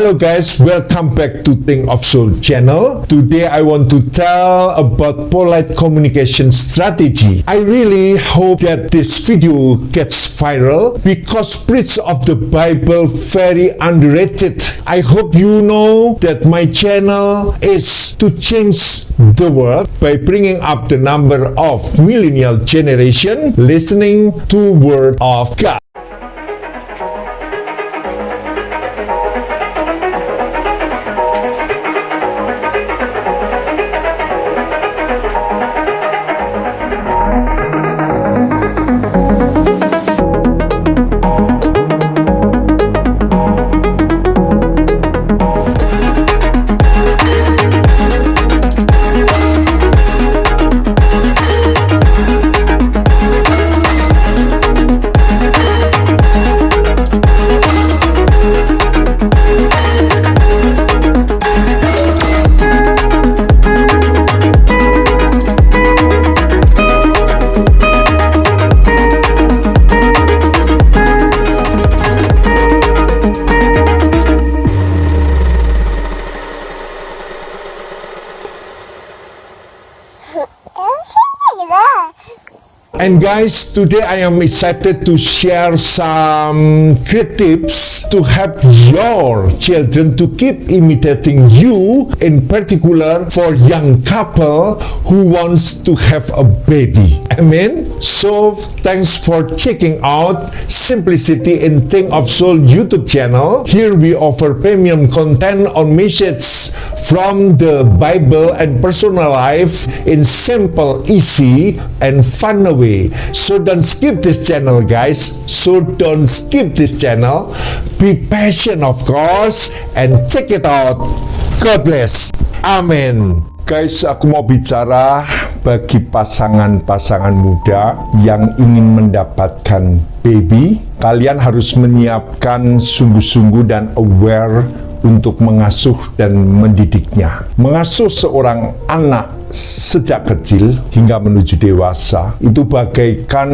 Hello guys, welcome back to Think of Soul channel. Today I want to tell about polite communication strategy. I really hope that this video gets viral because preach of the Bible very underrated. I hope you know that my channel is to change the world by bringing up the number of millennial generation listening to Word of God. And guys, today I am excited to share some great tips to help your children to keep imitating you, in particular for young couple who wants to have a baby. Amen. So thanks for checking out Simplicity in Think of Soul YouTube channel. Here we offer premium content on messages from the Bible and personal life in simple, easy, and fun way. So don't skip this channel guys. Be patient of course and check it out. God bless. Amen. Guys, aku mau bicara bagi pasangan-pasangan muda yang ingin mendapatkan baby. Kalian harus menyiapkan sungguh-sungguh dan aware untuk mengasuh dan mendidiknya. Mengasuh seorang anak sejak kecil hingga menuju dewasa itu bagaikan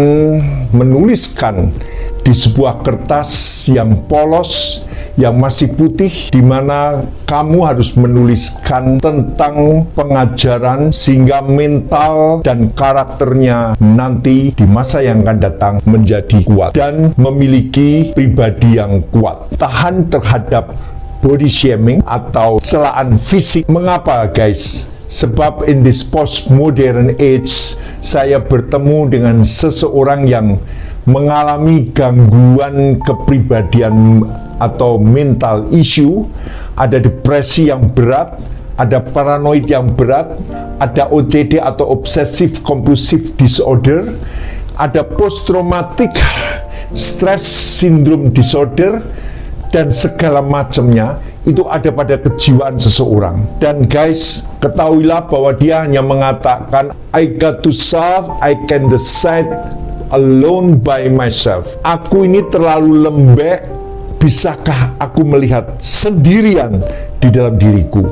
menuliskan di sebuah kertas yang polos, yang masih putih, di mana kamu harus menuliskan tentang pengajaran sehingga mental dan karakternya nanti di masa yang akan datang menjadi kuat dan memiliki pribadi yang kuat, tahan terhadap body shaming atau celaan fisik. Mengapa guys? Sebab in this postmodern age, saya bertemu dengan seseorang yang mengalami gangguan kepribadian atau mental issue, ada depresi yang berat, ada paranoid yang berat, ada OCD atau obsessive compulsive disorder, ada post traumatic stress syndrome disorder, dan segala macamnya itu ada pada kejiwaan seseorang. Dan guys, ketahuilah bahwa dia hanya mengatakan, I got to solve, I can decide alone by myself. Aku ini terlalu lembek, bisakah aku melihat sendirian di dalam diriku?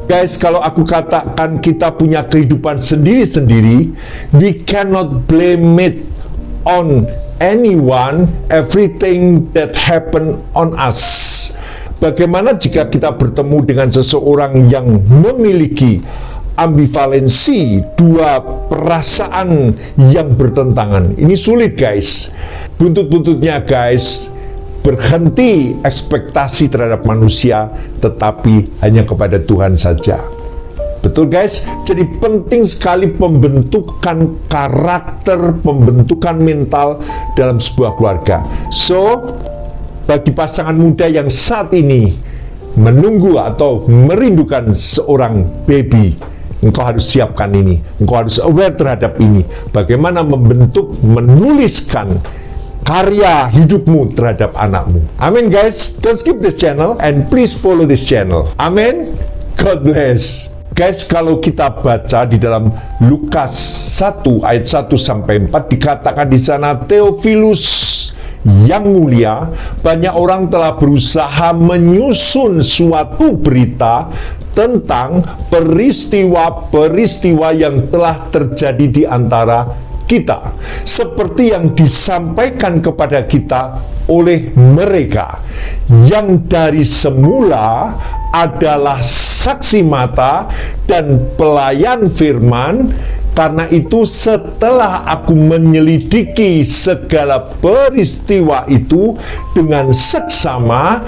Guys, kalau aku katakan kita punya kehidupan sendiri-sendiri, we cannot blame it on anyone, everything that happen on us. Bagaimana jika kita bertemu dengan seseorang yang memiliki ambivalensi, dua perasaan yang bertentangan? Ini sulit guys. Buntut-buntutnya guys, berhenti ekspektasi terhadap manusia, tetapi hanya kepada Tuhan saja. Betul guys? Jadi penting sekali pembentukan karakter, pembentukan mental dalam sebuah keluarga. So, bagi pasangan muda yang saat ini menunggu atau merindukan seorang baby, engkau harus siapkan ini. Engkau harus aware terhadap ini. Bagaimana membentuk, menuliskan karya hidupmu terhadap anakmu. Amin guys. Don't skip this channel and please follow this channel. Amin. God bless. Guys, kalau kita baca di dalam Lukas 1 ayat 1 sampai 4 dikatakan di sana, Theophilus yang mulia, banyak orang telah berusaha menyusun suatu berita tentang peristiwa-peristiwa yang telah terjadi di antara kita, seperti yang disampaikan kepada kita oleh mereka yang dari semula adalah saksi mata dan pelayan firman. Karena itu setelah aku menyelidiki segala peristiwa itu dengan seksama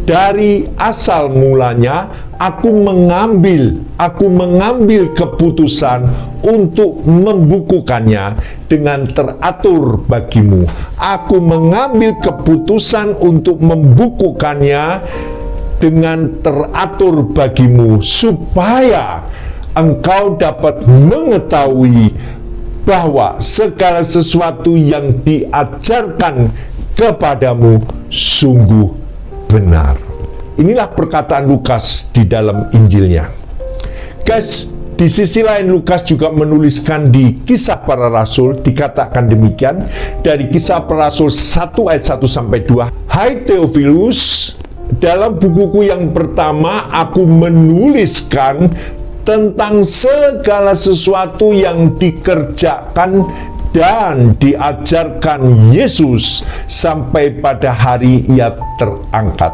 dari asal mulanya, aku mengambil keputusan untuk membukukannya dengan teratur bagimu. Aku mengambil keputusan untuk membukukannya dengan teratur bagimu, supaya engkau dapat mengetahui bahwa segala sesuatu yang diajarkan kepadamu sungguh benar. Inilah perkataan Lukas di dalam Injilnya. Guys, di sisi lain Lukas juga menuliskan di Kisah Para Rasul, dikatakan demikian dari Kisah Para Rasul 1 ayat 1 sampai 2. Hai Theophilus, dalam bukuku yang pertama aku menuliskan tentang segala sesuatu yang dikerjakan dan diajarkan Yesus sampai pada hari Ia terangkat.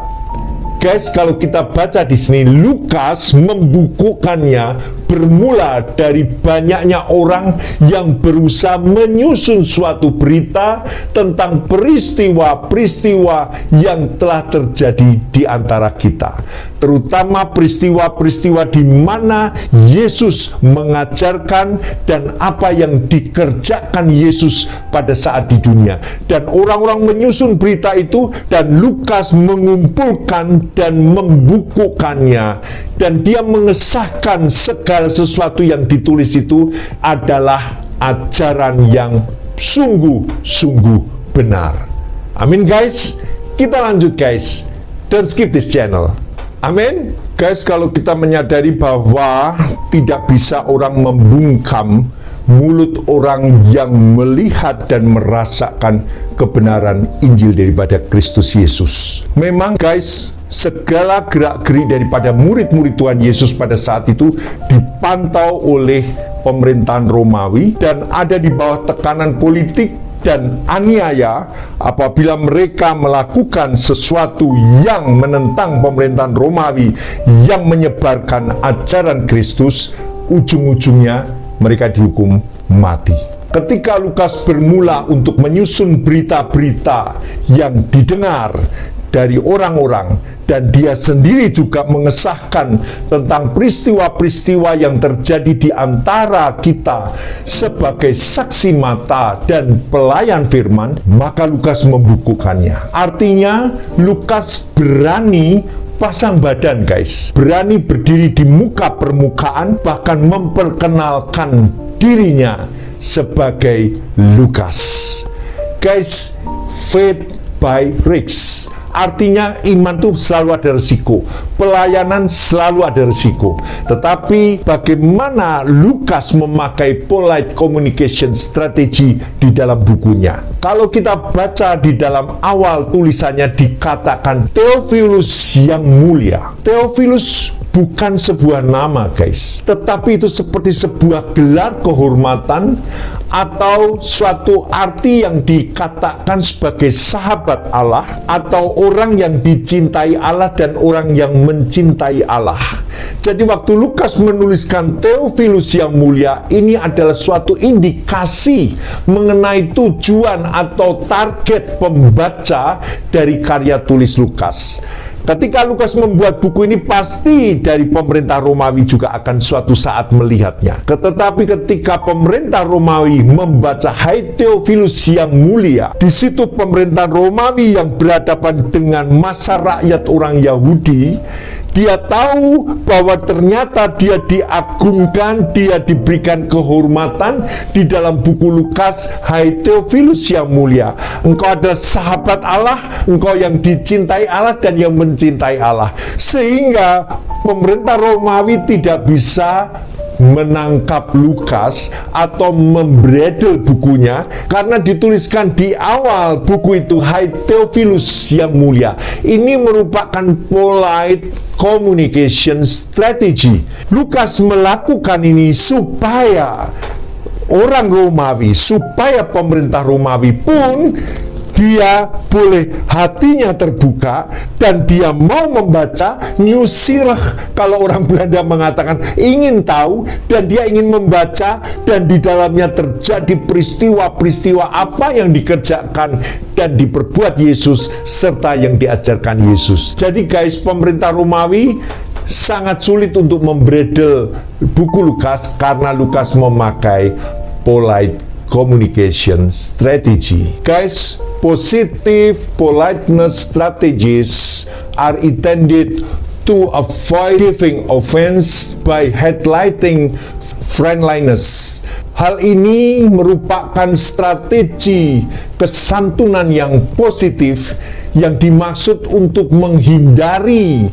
Guys, kalau kita baca di sini, Lukas membukukannya bermula dari banyaknya orang yang berusaha menyusun suatu berita tentang peristiwa-peristiwa yang telah terjadi di antara kita. Terutama peristiwa-peristiwa di mana Yesus mengajarkan dan apa yang dikerjakan Yesus pada saat di dunia. Dan orang-orang menyusun berita itu dan Lukas mengumpulkan dan membukukannya. Dan dia mengesahkan segala sesuatu yang ditulis itu adalah ajaran yang sungguh-sungguh benar. Amin guys. Kita lanjut guys. Don't skip this channel. Amin. Guys, kalau kita menyadari bahwa tidak bisa orang membungkam mulut orang yang melihat dan merasakan kebenaran Injil daripada Kristus Yesus. Memang guys, segala gerak-gerik daripada murid-murid Tuhan Yesus pada saat itu dipantau oleh pemerintahan Romawi dan ada di bawah tekanan politik dan aniaya. Apabila mereka melakukan sesuatu yang menentang pemerintahan Romawi yang menyebarkan ajaran Kristus, ujung-ujungnya mereka dihukum mati. Ketika Lukas bermula untuk menyusun berita-berita yang didengar dari orang-orang, dan dia sendiri juga mengesahkan tentang peristiwa-peristiwa yang terjadi di antara kita sebagai saksi mata dan pelayan firman, maka Lukas membukukannya. Artinya Lukas berani pasang badan guys, berani berdiri di muka permukaan, bahkan memperkenalkan dirinya sebagai Lukas. Guys, faith by risks. Artinya iman itu selalu ada risiko, pelayanan selalu ada risiko. Tetapi bagaimana Lukas memakai polite communication strategy di dalam bukunya? Kalau kita baca di dalam awal tulisannya dikatakan Theophilus yang mulia. Theophilus bukan sebuah nama guys, tetapi itu seperti sebuah gelar kehormatan atau suatu arti yang dikatakan sebagai sahabat Allah atau orang yang dicintai Allah dan orang yang mencintai Allah. Jadi waktu Lukas menuliskan Theophilus yang mulia, ini adalah suatu indikasi mengenai tujuan atau target pembaca dari karya tulis Lukas. Ketika Lukas membuat buku ini, pasti dari pemerintah Romawi juga akan suatu saat melihatnya. Tetapi ketika pemerintah Romawi membaca Hai Theophilus yang mulia, di situ pemerintah Romawi yang berhadapan dengan massa rakyat orang Yahudi, dia tahu bahwa ternyata dia diagungkan, dia diberikan kehormatan di dalam buku Lukas. Hai Theophilus yang mulia, engkau adalah sahabat Allah, engkau yang dicintai Allah dan yang mencintai Allah. Sehingga pemerintah Romawi tidak bisa menangkap Lukas atau membredel bukunya, karena dituliskan di awal buku itu Hai Theophilus yang mulia. Ini merupakan polite communication strategy. Lukas melakukan ini supaya orang Romawi, supaya pemerintah Romawi pun dia boleh hatinya terbuka dan dia mau membaca nieuwsgierig, kalau orang Belanda mengatakan ingin tahu, dan dia ingin membaca, dan di dalamnya terjadi peristiwa-peristiwa apa yang dikerjakan dan diperbuat Yesus serta yang diajarkan Yesus. Jadi guys, pemerintah Romawi sangat sulit untuk membredel buku Lukas karena Lukas memakai polite communication strategy. Guys, positive politeness strategies are intended to avoid giving offense by highlighting friendliness. Hal ini merupakan strategi kesantunan yang positif yang dimaksud untuk menghindari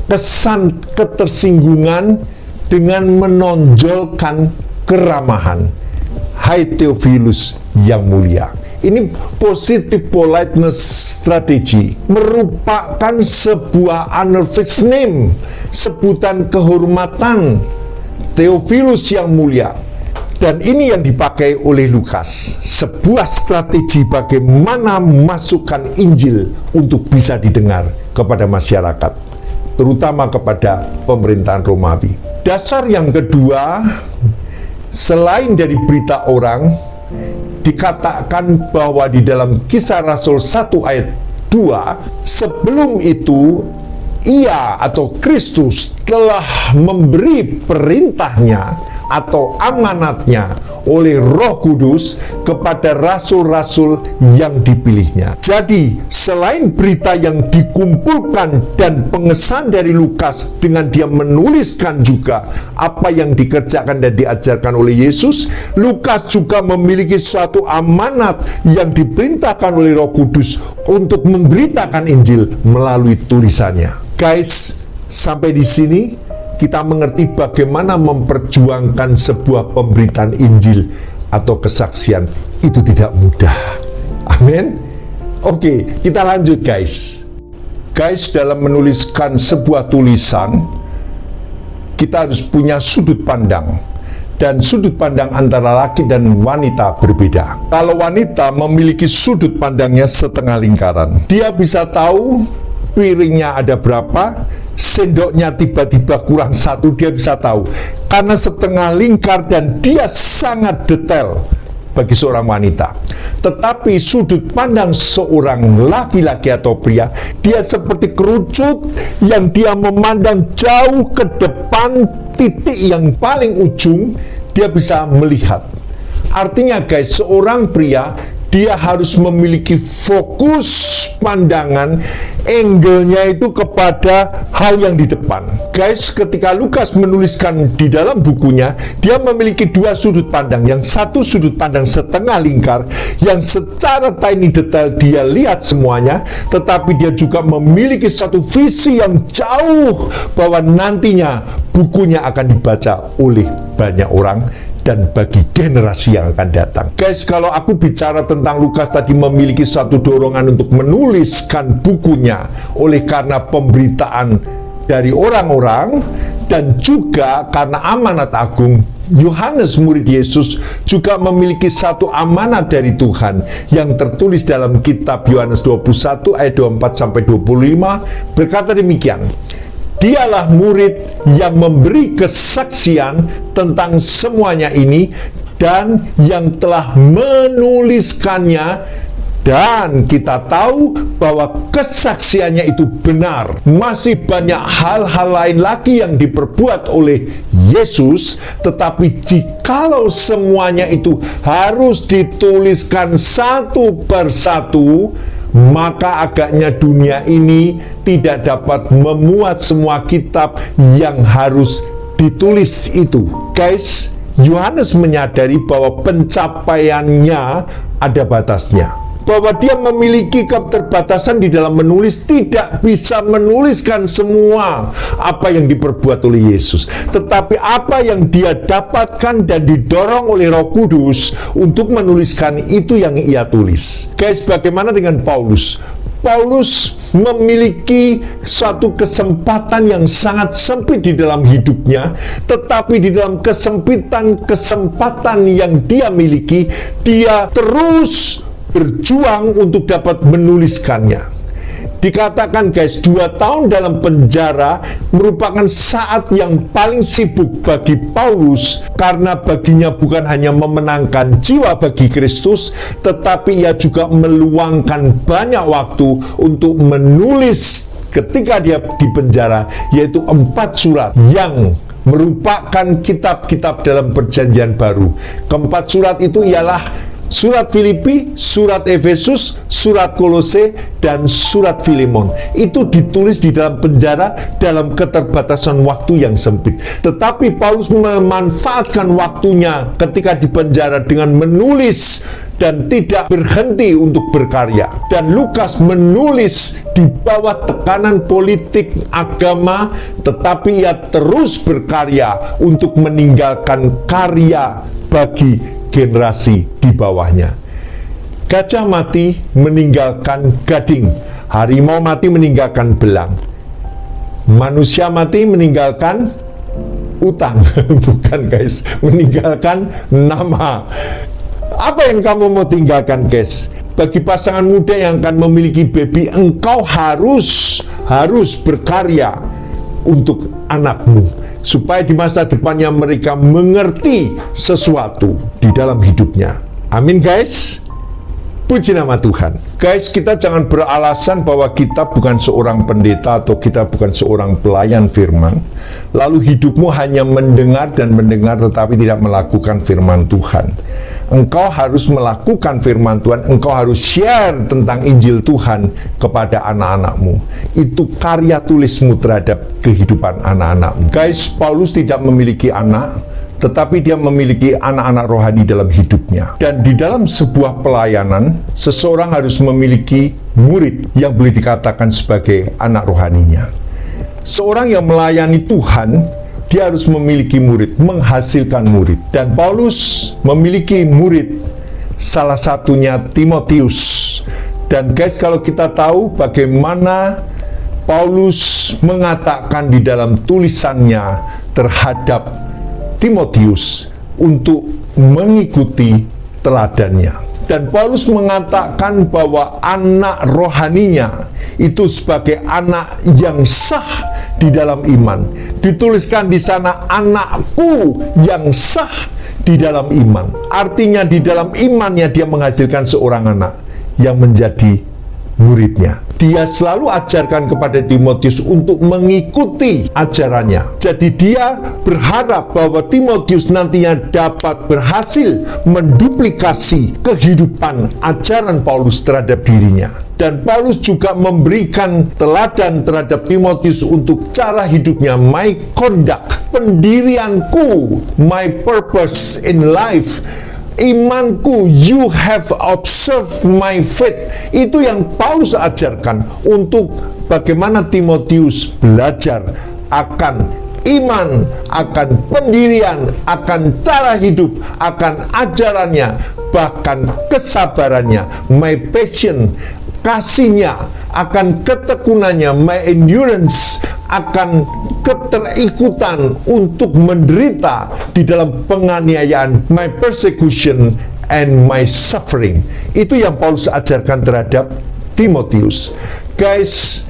kesan ketersinggungan dengan menonjolkan keramahan. Hai Theophilus yang mulia, ini positive politeness strategy merupakan sebuah honorific name, sebutan kehormatan Theophilus yang mulia. Dan ini yang dipakai oleh Lukas, sebuah strategi bagaimana memasukkan Injil untuk bisa didengar kepada masyarakat, terutama kepada pemerintahan Romawi. Dasar yang kedua, selain dari berita orang, dikatakan bahwa di dalam Kisah Rasul 1 ayat 2, sebelum itu ia atau Kristus telah memberi perintahnya atau amanatnya oleh Roh Kudus kepada rasul-rasul yang dipilihnya. Jadi, selain berita yang dikumpulkan dan pengesahan dari Lukas dengan dia menuliskan juga apa yang dikerjakan dan diajarkan oleh Yesus, Lukas juga memiliki suatu amanat yang diperintahkan oleh Roh Kudus untuk memberitakan Injil melalui tulisannya. Guys, sampai di sini kita mengerti bagaimana memperjuangkan sebuah pemberitaan Injil atau kesaksian itu tidak mudah. Amin. Oke, kita lanjut guys. Guys, dalam menuliskan sebuah tulisan, kita harus punya sudut pandang. Dan sudut pandang antara laki dan wanita berbeda. Kalau wanita memiliki sudut pandangnya setengah lingkaran, dia bisa tahu piringnya ada berapa, sendoknya tiba-tiba kurang satu, dia bisa tahu karena setengah lingkar dan dia sangat detail bagi seorang wanita. Tetapi sudut pandang seorang laki-laki atau pria, dia seperti kerucut yang dia memandang jauh ke depan, titik yang paling ujung dia bisa melihat. Artinya guys, seorang pria dia harus memiliki fokus pandangan, angle-nya itu kepada hal yang di depan. Guys, ketika Lukas menuliskan di dalam bukunya, dia memiliki dua sudut pandang. Yang satu sudut pandang setengah lingkar, yang secara tiny detail dia lihat semuanya, tetapi dia juga memiliki satu visi yang jauh bahwa nantinya bukunya akan dibaca oleh banyak orang dan bagi generasi yang akan datang. Guys, kalau aku bicara tentang Lukas tadi memiliki satu dorongan untuk menuliskan bukunya oleh karena pemberitaan dari orang-orang dan juga karena amanat agung, Yohanes murid Yesus juga memiliki satu amanat dari Tuhan yang tertulis dalam kitab Yohanes 21 ayat 24-25 berkata demikian. Dialah murid yang memberi kesaksian tentang semuanya ini dan yang telah menuliskannya, dan kita tahu bahwa kesaksiannya itu benar. Masih banyak hal-hal lain lagi yang diperbuat oleh Yesus, tetapi jikalau semuanya itu harus dituliskan satu persatu, maka agaknya dunia ini tidak dapat memuat semua kitab yang harus ditulis itu. Guys, Yohanes menyadari bahwa pencapaiannya ada batasnya, bahwa dia memiliki keterbatasan di dalam menulis, tidak bisa menuliskan semua apa yang diperbuat oleh Yesus, tetapi apa yang dia dapatkan dan didorong oleh Roh Kudus untuk menuliskan itu yang ia tulis. Guys, bagaimana dengan Paulus? Paulus memiliki suatu kesempatan yang sangat sempit di dalam hidupnya, tetapi di dalam kesempatan yang dia miliki, dia terus berjuang untuk dapat menuliskannya. Dikatakan guys, 2 tahun dalam penjara merupakan saat yang paling sibuk bagi Paulus, karena baginya bukan hanya memenangkan jiwa bagi Kristus, tetapi ia juga meluangkan banyak waktu untuk menulis ketika dia di penjara, yaitu 4 surat yang merupakan kitab-kitab dalam perjanjian baru. Keempat surat itu ialah surat Filipi, surat Efesus, surat Kolose, dan surat Filemon. Itu ditulis di dalam penjara dalam keterbatasan waktu yang sempit. Tetapi Paulus memanfaatkan waktunya ketika di penjara dengan menulis dan tidak berhenti untuk berkarya. Dan Lukas menulis di bawah tekanan politik agama, tetapi ia terus berkarya untuk meninggalkan karya bagi generasi di bawahnya. Gajah mati meninggalkan gading, harimau mati meninggalkan belang, manusia mati meninggalkan utang. Bukan guys, meninggalkan nama. Apa yang kamu mau tinggalkan guys? Bagi pasangan muda yang akan memiliki baby, engkau harus berkarya untuk anakmu, supaya di masa depannya mereka mengerti sesuatu di dalam hidupnya. Amin guys. Puji nama Tuhan. Guys, kita jangan beralasan bahwa kita bukan seorang pendeta atau kita bukan seorang pelayan firman, lalu hidupmu hanya mendengar dan mendengar tetapi tidak melakukan firman Tuhan. Engkau harus melakukan firman Tuhan, engkau harus share tentang Injil Tuhan kepada anak-anakmu. Itu karya tulismu terhadap kehidupan anak-anakmu. Guys, Paulus tidak memiliki anak, tetapi dia memiliki anak-anak rohani dalam hidupnya. Dan di dalam sebuah pelayanan, seseorang harus memiliki murid yang boleh dikatakan sebagai anak rohaninya. Seorang yang melayani Tuhan, dia harus memiliki murid, menghasilkan murid. Dan Paulus memiliki murid, salah satunya Timotius. Dan guys, kalau kita tahu bagaimana Paulus mengatakan di dalam tulisannya terhadap Timotius untuk mengikuti teladannya. Dan Paulus mengatakan bahwa anak rohaninya itu sebagai anak yang sah di dalam iman. Dituliskan di sana, anakku yang sah di dalam iman. Artinya di dalam imannya dia menghasilkan seorang anak yang menjadi muridnya. Dia selalu ajarkan kepada Timotius untuk mengikuti ajarannya. Jadi dia berharap bahwa Timotius nantinya dapat berhasil menduplikasi kehidupan ajaran Paulus terhadap dirinya. Dan Paulus juga memberikan teladan terhadap Timotius untuk cara hidupnya, my conduct, pendirianku, my purpose in life, imanku, you have observed my faith. Itu yang Paulus ajarkan untuk bagaimana Timotius belajar akan iman, akan pendirian, akan cara hidup, akan ajarannya, bahkan kesabarannya, my passion, kasihnya, akan ketekunannya, my endurance, akan keterikutan untuk menderita di dalam penganiayaan, my persecution and my suffering. Itu yang Paulus ajarkan terhadap Timotius. Guys,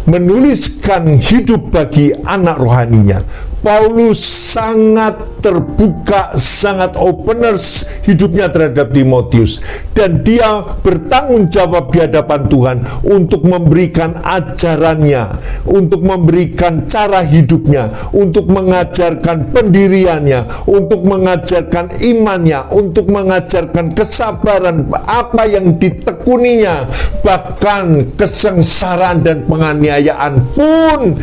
menuliskan hidup bagi anak rohaninya, Paulus sangat terbuka, sangat openers hidupnya terhadap Timotius. Dan dia bertanggung jawab di hadapan Tuhan untuk memberikan ajarannya, untuk memberikan cara hidupnya, untuk mengajarkan pendiriannya, untuk mengajarkan imannya, untuk mengajarkan kesabaran, apa yang ditekuninya, bahkan kesengsaraan dan penganiayaan pun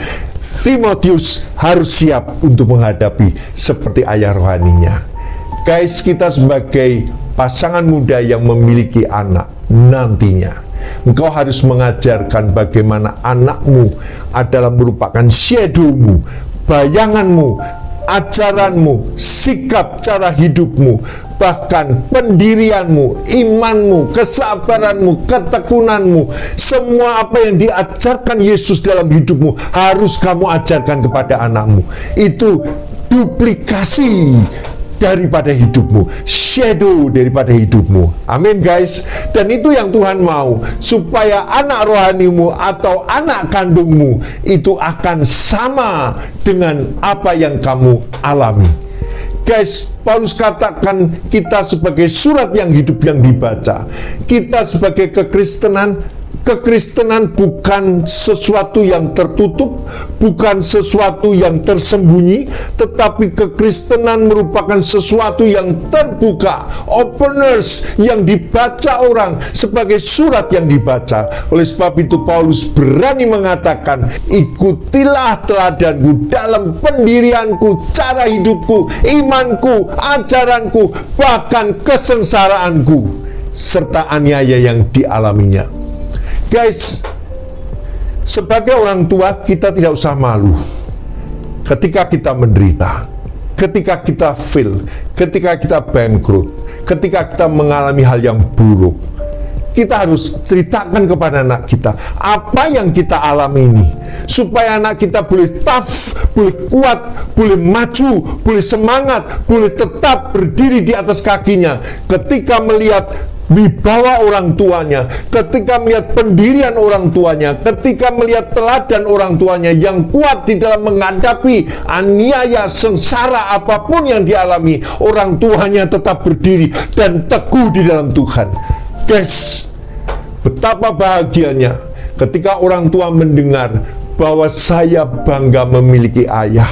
Timotius harus siap untuk menghadapi seperti ayah rohaninya. Guys, kita sebagai pasangan muda yang memiliki anak nantinya, engkau harus mengajarkan bagaimana anakmu adalah merupakan shadowmu, bayanganmu, ajaranmu, sikap cara hidupmu, bahkan pendirianmu, imanmu, kesabaranmu, ketekunanmu, semua apa yang diajarkan Yesus dalam hidupmu harus kamu ajarkan kepada anakmu. Itu duplikasi daripada hidupmu, shadow daripada hidupmu. Amin guys. Dan itu yang Tuhan mau, supaya anak rohanimu atau anak kandungmu itu akan sama dengan apa yang kamu alami. Guys, Paulus katakan kita sebagai surat yang hidup yang dibaca. Kita sebagai Kekristenan bukan sesuatu yang tertutup, bukan sesuatu yang tersembunyi, tetapi kekristenan merupakan sesuatu yang terbuka, openers, yang dibaca orang sebagai surat yang dibaca. Oleh sebab itu Paulus berani mengatakan, ikutilah teladanku dalam pendirianku, cara hidupku, imanku, ajaranku, bahkan kesengsaraanku, serta aniaya yang dialaminya. Guys, sebagai orang tua kita tidak usah malu ketika kita menderita, ketika kita fail, ketika kita bangkrut, ketika kita mengalami hal yang buruk. Kita harus ceritakan kepada anak kita apa yang kita alami ini, supaya anak kita boleh tough, boleh kuat, boleh maju, boleh semangat, boleh tetap berdiri di atas kakinya ketika melihat wibawa orang tuanya, ketika melihat pendirian orang tuanya, ketika melihat teladan orang tuanya yang kuat di dalam menghadapi aniaya, sengsara apapun yang dialami, orang tuanya tetap berdiri dan teguh di dalam Tuhan. Guys, betapa bahagianya ketika orang tua mendengar bahwa saya bangga memiliki ayah,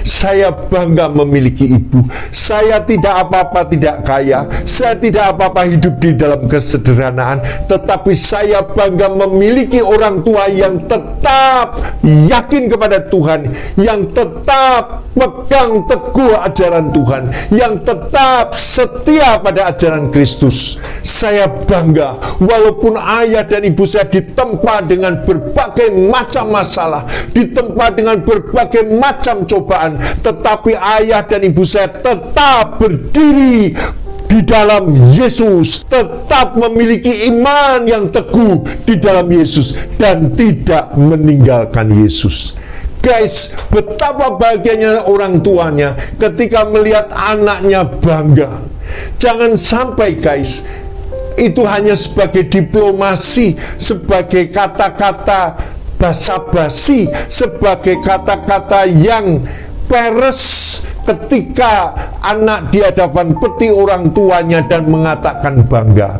saya bangga memiliki ibu, saya tidak apa-apa tidak kaya, saya tidak apa-apa hidup di dalam kesederhanaan, tetapi saya bangga memiliki orang tua yang tetap yakin kepada Tuhan, yang tetap pegang teguh ajaran Tuhan, yang tetap setia pada ajaran Kristus. Saya bangga walaupun ayah dan ibu saya ditempa dengan berbagai macam masalah, ditempa dengan berbagai macam cobaan, tetapi ayah dan ibu saya tetap berdiri di dalam Yesus, tetap memiliki iman yang teguh di dalam Yesus dan tidak meninggalkan Yesus. Guys, betapa bahagianya orang tuanya ketika melihat anaknya bangga. Jangan sampai guys, itu hanya sebagai diplomasi, sebagai kata-kata basa-basi, sebagai kata-kata yang peres ketika anak di hadapan peti orang tuanya dan mengatakan bangga.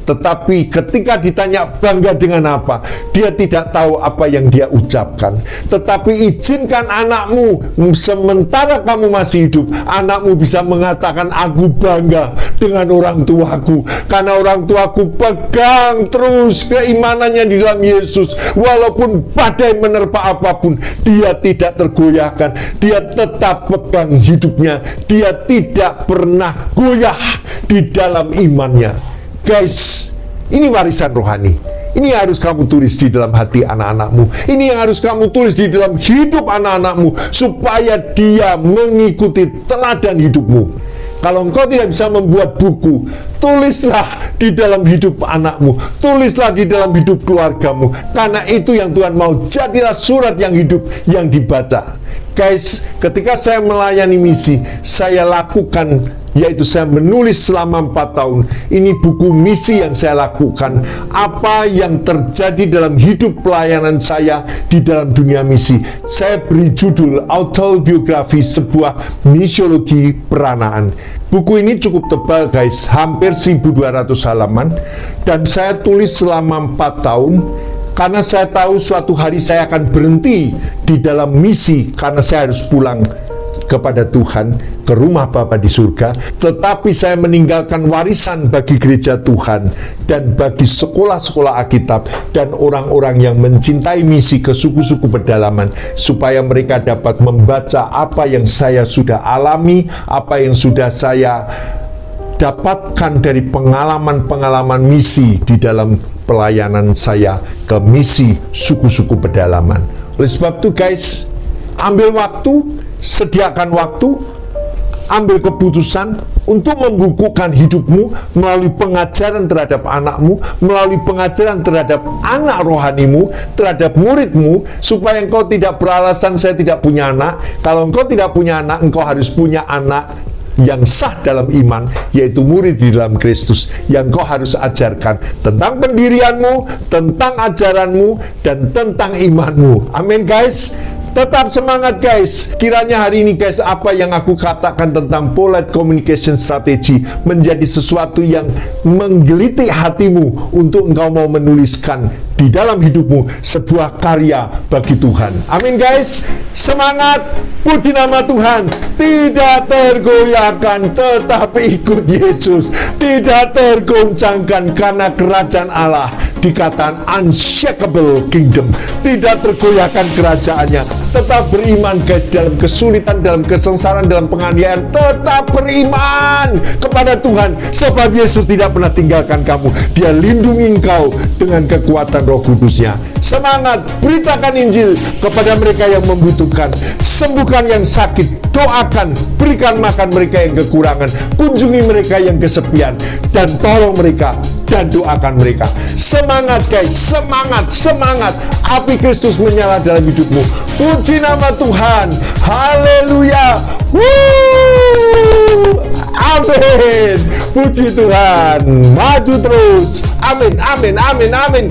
Tetapi ketika ditanya bangga dengan apa, dia tidak tahu apa yang dia ucapkan. Tetapi izinkan anakmu, sementara kamu masih hidup, anakmu bisa mengatakan, aku bangga dengan orang tuaku, karena orang tuaku pegang terus keimanannya di dalam Yesus. Walaupun badai menerpa apapun, dia tidak tergoyahkan, dia tetap pegang hidupnya, dia tidak pernah goyah di dalam imannya. Guys, ini warisan rohani. Ini yang harus kamu tulis di dalam hati anak-anakmu. Ini yang harus kamu tulis di dalam hidup anak-anakmu, supaya dia mengikuti teladan hidupmu. Kalau engkau tidak bisa membuat buku, tulislah di dalam hidup anakmu, tulislah di dalam hidup keluargamu, karena itu yang Tuhan mau. Jadilah surat yang hidup yang dibaca. Guys, ketika saya melayani misi, saya lakukan, yaitu saya menulis selama 4 tahun. Ini buku misi yang saya lakukan. Apa yang terjadi dalam hidup pelayanan saya di dalam dunia misi. Saya beri judul autobiografi sebuah misiologi peranaan. Buku ini cukup tebal guys, hampir 1200 halaman. Dan saya tulis selama 4 tahun. Karena saya tahu suatu hari saya akan berhenti di dalam misi, karena saya harus pulang kepada Tuhan, ke rumah Bapa di surga. Tetapi saya meninggalkan warisan bagi gereja Tuhan dan bagi sekolah-sekolah Alkitab dan orang-orang yang mencintai misi ke suku-suku pedalaman, supaya mereka dapat membaca apa yang saya sudah alami, apa yang sudah saya dapatkan dari pengalaman-pengalaman misi di dalam pelayanan saya ke misi suku-suku pedalaman. Oleh sebab itu guys, ambil waktu, sediakan waktu, ambil keputusan, untuk membukukan hidupmu melalui pengajaran terhadap anakmu, melalui pengajaran terhadap anak rohanimu, terhadap muridmu, supaya engkau tidak beralasan saya tidak punya anak. Kalau engkau tidak punya anak, engkau harus punya anak yang sah dalam iman, yaitu murid di dalam Kristus, yang kau harus ajarkan tentang pendirianmu, tentang ajaranmu, dan tentang imanmu. Amin guys. Tetap semangat guys. Kiranya hari ini guys, apa yang aku katakan tentang polite communication strategy menjadi sesuatu yang menggelitik hatimu untuk engkau mau menuliskan di dalam hidupmu sebuah karya bagi Tuhan. Amin guys. Semangat. Puji nama Tuhan. Tidak tergoyahkan, tetapi ikut Yesus. Tidak tergoncangkan, karena kerajaan Allah dikatakan unshakable kingdom. Tidak tergoyahkan kerajaannya. Tetap beriman guys, dalam kesulitan, dalam kesengsaraan, dalam penganiayaan, tetap beriman kepada Tuhan, sebab Yesus tidak pernah tinggalkan kamu. Dia lindungi engkau dengan kekuatan Roh Kudusnya. Semangat, beritakan Injil kepada mereka yang membutuhkan, sembuhkan yang sakit, doakan, berikan makan mereka yang kekurangan, kunjungi mereka yang kesepian, dan tolong mereka dan doakan mereka. Semangat guys, semangat, semangat. Api Kristus menyala dalam hidupmu. Puji nama Tuhan. Haleluya. Amin. Puji Tuhan. Maju terus. Amin, amin, amin, amin.